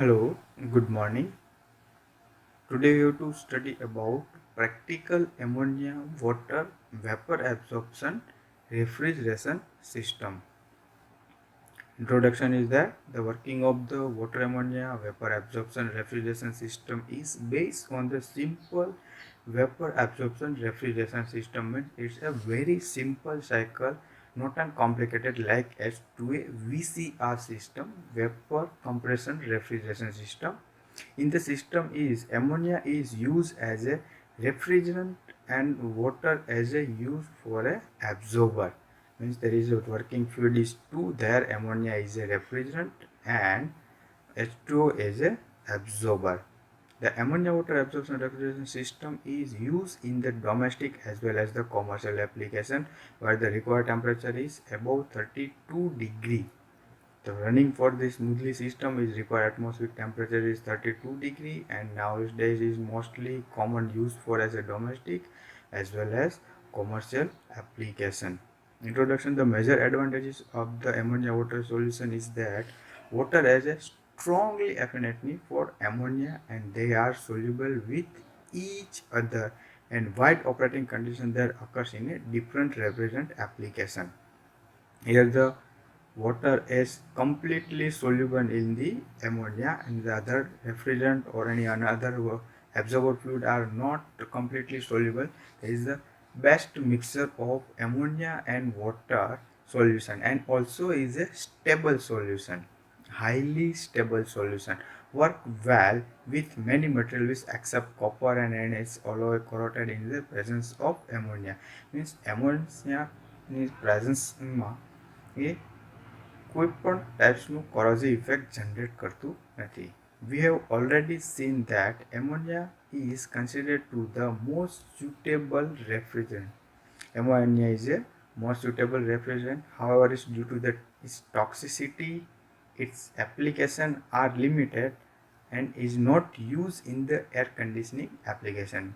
Hello, good morning. Today we have to study about practical ammonia water vapor absorption refrigeration system. Introduction is that the working of the water ammonia vapor absorption refrigeration system is based on the simple vapor absorption refrigeration system. Means it's a very simple cycle, not uncomplicated like H2A VCR system, vapor compression refrigeration system. In the system is ammonia is used as a refrigerant and water as a use for a absorber. Means there is a working fluid is 2, there ammonia is a refrigerant and H2O is a absorber. The ammonia water absorption refrigeration system is used in the domestic as well as the commercial application where the required temperature is above 32 degree. The running for this smoothly system is required atmospheric temperature is 32 degree and nowadays is mostly common use for as a domestic as well as commercial application. Introduction. The major advantages of the ammonia water solution is that water has a strongly affinity for ammonia and they are soluble with each other and wide operating condition that occurs in a different refrigerant application. Here the water is completely soluble in the ammonia and the other refrigerant or any another absorber fluid are not completely soluble. There is the best mixture of ammonia and water solution and also is a stable solution, highly stable solution, work well with many materials except copper and NH alloy corroded in the presence of ammonia. Means ammonia is presence એ કોઈપણ ટાઈપ્સનું કોરોઝિવ effect generate કરતું નથી. We have already seen that ammonia is considered to the most suitable refrigerant. Ammonia is a most suitable refrigerant. However, it's due to its toxicity, its application are limited and is not used in the air conditioning application.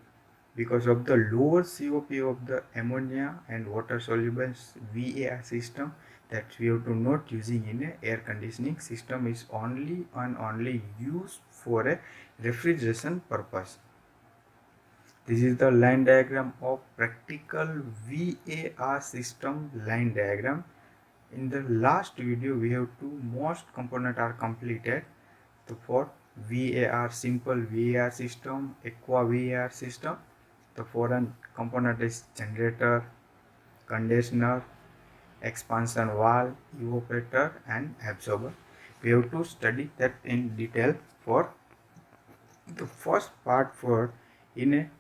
Because of the lower COP of the ammonia and water soluble VAR system that we have to not using in a air conditioning system is only and only used for a refrigeration purpose. This is the line diagram of practical VAR system line diagram. In the last video we have two most component are completed. So for VAR simple VAR system, aqua VAR system, the foreign component is generator, conditioner, expansion valve, evaporator and absorber. We have to study that in detail. For the first part for in a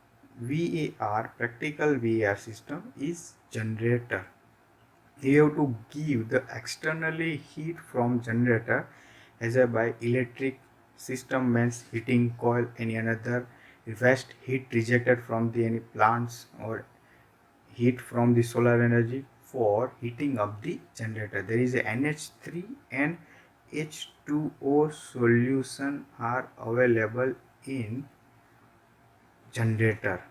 VAR practical VAR system is generator. You have to give the externally heat from generator as a by electric system means heating coil, any another waste heat rejected from the any plants or heat from the solar energy for heating of the generator. There is a NH3 and H2O solution are available in generator.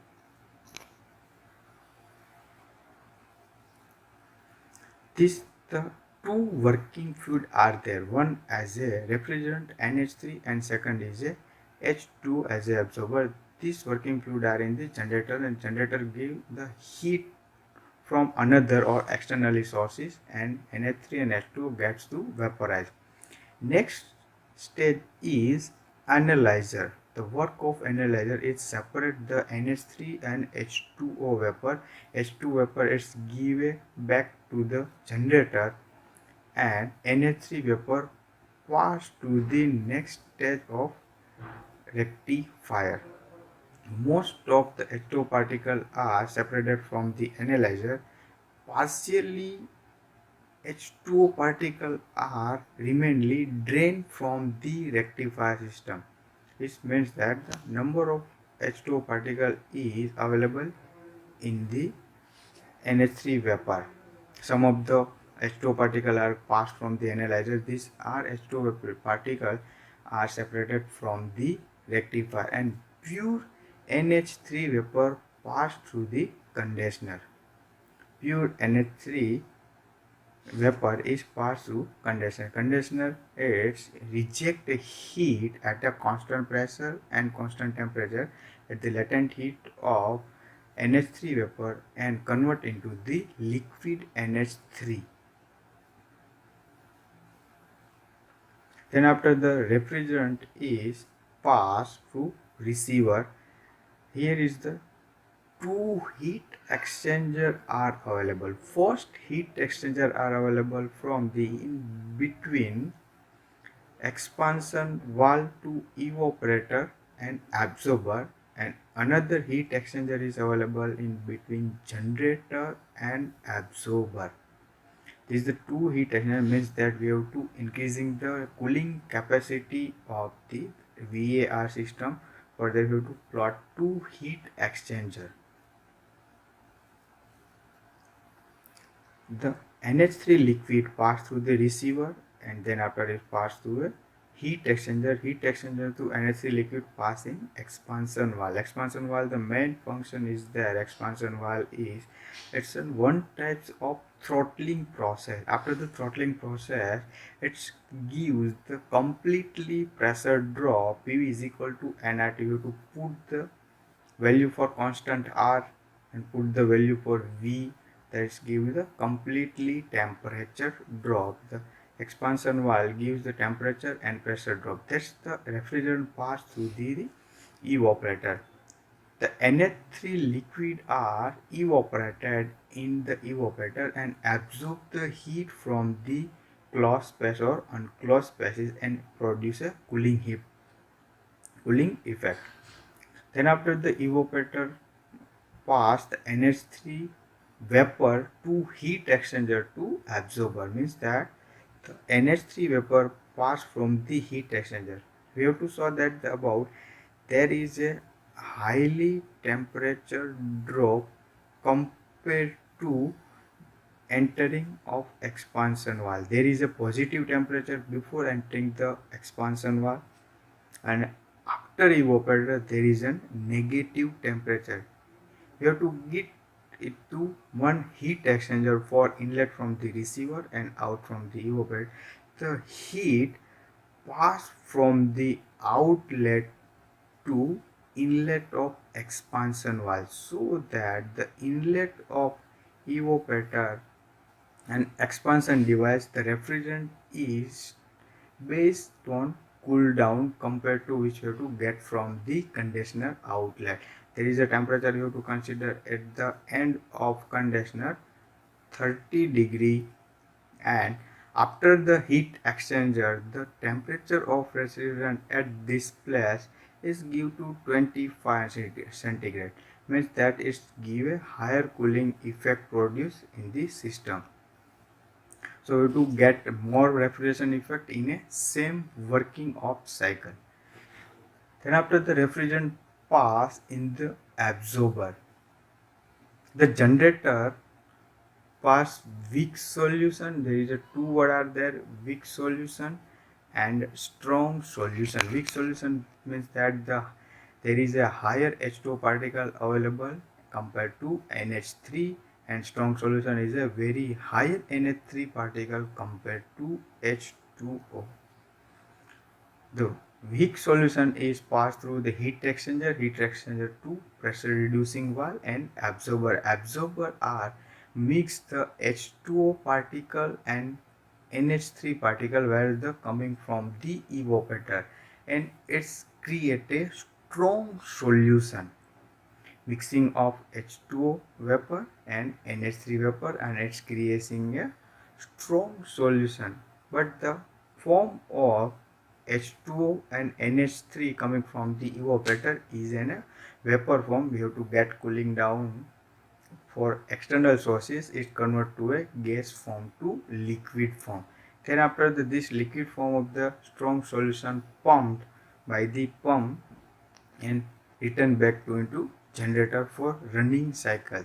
This the two working fluid are there. One as a refrigerant NH3 and second is a H2 as a absorber. These working fluid are in the generator and generator give the heat from another or externally sources and NH3 and H2 gets to vaporize. Next stage is analyzer. The work of analyzer is separate the NH3 and H2O vapor. H2 vapor is give back to the generator and NH3 vapor pass to the next stage of rectifier. Most of the H2O particles are separated from the analyzer. Partially H2O particles are remainly drained from the rectifier system. This means that the number of H2O particles is available in the NH3 vapor. Some of the H2O particles are passed from the analyzer. These are H2O particles are separated from the rectifier and pure NH3 vapor passed through the condenser. Pure NH3 vapor is passed through condenser. Condenser is reject the heat at a constant pressure and constant temperature at the latent heat of NH3 vapor and convert into the liquid NH3. Then after the refrigerant is passed through receiver, here is the two heat exchanger are available. First heat exchanger are available from the in between expansion valve to evaporator and absorber, and another heat exchanger is available in between generator and absorber. These the two heat exchanger means that we have to increasing the cooling capacity of the VAR system. For that we have to plot two heat exchanger. The NH3 liquid pass through the receiver and then after it pass through a heat exchanger. Heat exchanger to NH3 liquid pass in expansion valve. Expansion valve, the main function is there. Expansion valve is it's a one types of throttling process. After the throttling process, it gives the completely pressure drop. PV is equal to NRT. You have to put the value for constant R and put the value for V, that gives the completely temperature drop. The expansion valve gives the temperature and pressure drop. That's the refrigerant pass through the evaporator. The NH3 liquid are evaporated in the evaporator and absorb the heat from the closed space or unclosed spaces and produce a cooling effect. Then after the evaporator pass the NH3 vapor to heat exchanger to absorber, means that the NH3 vapor pass from the heat exchanger. We have to saw that about there is a highly temperature drop compared to entering of expansion valve. There is a positive temperature before entering the expansion valve, and after evaporator there is a negative temperature. You have to get it to one heat exchanger for inlet from the receiver and out from the evaporator. The heat pass from the outlet to inlet of expansion valve, so that the inlet of evaporator and expansion device, the refrigerant is based on cool down compared to which you have to get from the conditioner outlet. There is a temperature you have to consider at the end of conditioner 30 degree, and after the heat exchanger the temperature of refrigerant at this place is give to 25 centigrade, means that it give a higher cooling effect produced in the system. So to get more refrigeration effect in a same working of cycle. Then after the refrigerant pass in the absorber, the generator pass weak solution. There is a two word are there, weak solution and strong solution. Weak solution means that there is a higher H2O particle available compared to NH3, and strong solution is a very higher NH3 particle compared to H2O. The weak solution is passed through the heat exchanger to pressure reducing valve and absorber. Absorber are mix the H2O particle and NH3 particle where the coming from the evaporator, and it's create a strong solution. Mixing of H2O vapor and NH3 vapor, and it's creating a strong solution. But the form of H2O and NH3 coming from the evaporator is in a vapor form. We have to get cooling down for external sources. It convert to a gas form to liquid form. Then after this liquid form of the strong solution pumped by the pump and return back to into generator for running cycle.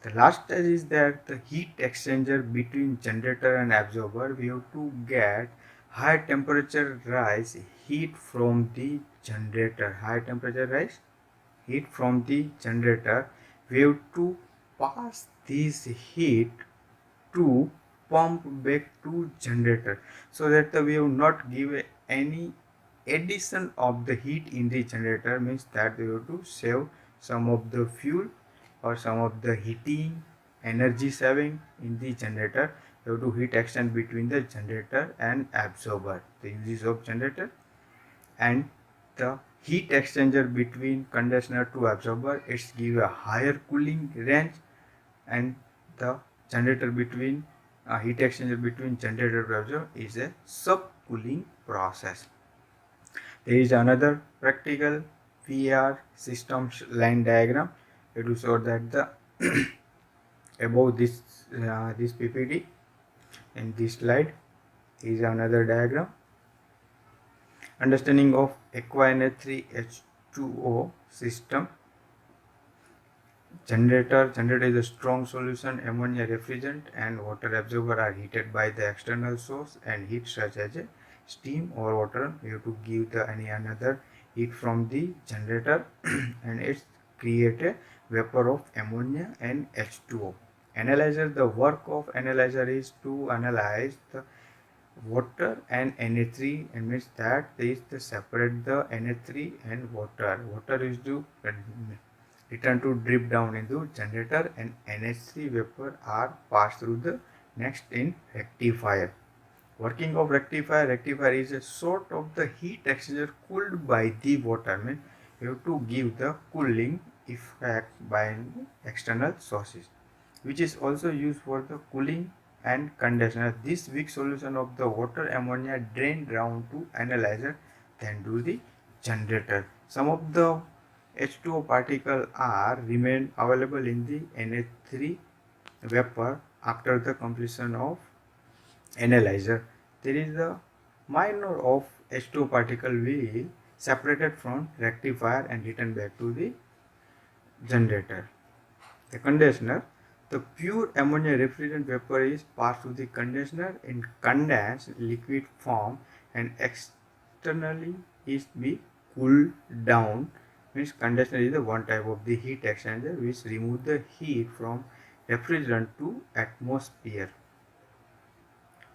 The last stage is that the heat exchanger between generator and absorber. We have to get high temperature rise heat from the generator. High temperature rise heat from the generator. We have to pass this heat to pump back to generator, so that we have not give any addition of the heat in the generator, means that we have to save some of the fuel or some of the heating energy saving in the generator. You have to heat exchange between the generator and absorber, the uses of generator, and the heat exchanger between condenser to absorber, it's give a higher cooling range, and the generator between heat exchanger between generator to absorber is a subcooling process. There is another practical VR systems line diagram to show that the above this PPT in this slide is another diagram. Understanding of aqua NH3H2O system. Generator is a strong solution. Ammonia refrigerant and water absorber are heated by the external source, and heat such as a steam or water, you have to give the any another heat from the generator and it's create a vapor of ammonia and H2O. Analyzer, the work of analyzer is to analyze the water and NH3, and means that is to separate the NH3 and water. Water is to return to drip down into generator, and NH3 vapor are passed through the next in rectifier. Working of rectifier is a sort of the heat exchanger cooled by the water. Means you have to give the cooling effect by external sources, which is also used for the cooling and condenser. This weak solution of the water ammonia drained down to analyzer, then to the generator. Some of the H2O particle are remain available in the NH3 vapor after the completion of analyzer. There is a minor of H2O particle will separated from rectifier and returned back to the generator. The condenser, the pure ammonia refrigerant vapor is passed through the condenser in condensed liquid form and externally is be cooled down. Means condenser is the one type of the heat exchanger which remove the heat from refrigerant to atmosphere.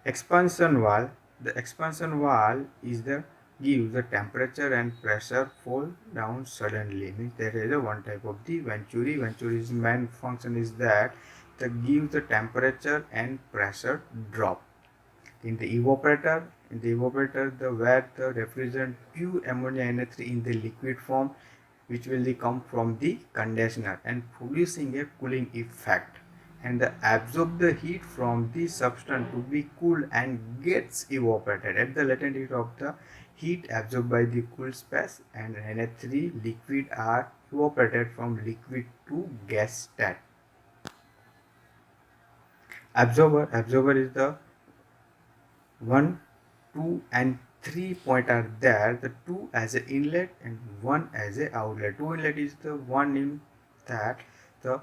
Expansion valve. The expansion valve is the gives the temperature and pressure fall down suddenly. Means there is a one type of the Venturi. Venturi's main function is that the gives the temperature and pressure drop. In the evaporator, the where the refrigerant pure ammonia NH3 in the liquid form, which will come from the condenser and producing a cooling effect, and the absorb the heat from the substance to be cooled and gets evaporated at the latent heat of the heat absorbed by the cool space, and NH3 liquid are evaporated from liquid to gas state. Absorber is the 1, 2 and 3 point are there, the 2 as an inlet and 1 as an outlet. 2 inlet is the one in that the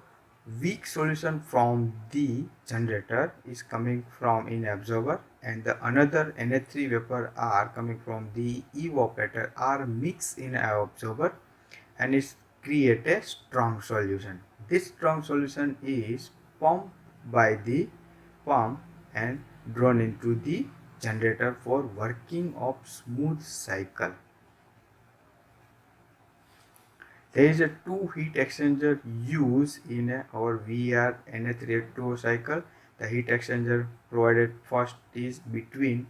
weak solution from the generator is coming from in absorber, and the another NH3 vapor are coming from the evaporator are mixed in absorber and is create a strong solution. This strong solution is pumped by the pump and drawn into the generator for working of smooth cycle. There is a two heat exchanger used in our VR NH3H2O cycle. The heat exchanger provided first is between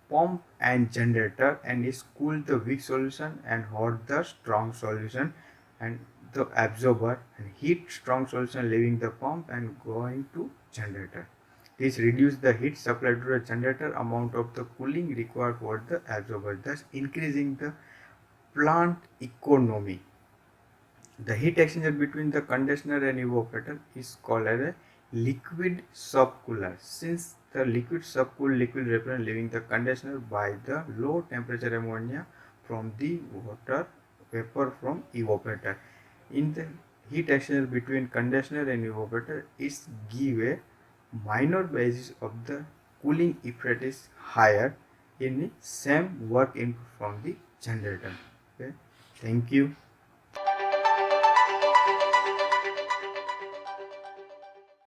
pump and generator and is cool the weak solution and hot the strong solution, and the absorber and heat strong solution leaving the pump and going to generator. This reduces the heat supplied to the generator amount of the cooling required for the absorber, thus increasing the plant economy. The heat exchanger between the condenser and evaporator is called as a liquid subcooler, since the liquid subcooled liquid represents leaving the condenser by the low temperature ammonia from the water vapor from evaporator. In the heat exchanger between condenser and evaporator is give a minor basis of the cooling effect is higher in the same work input from the generator. Okay, thank you.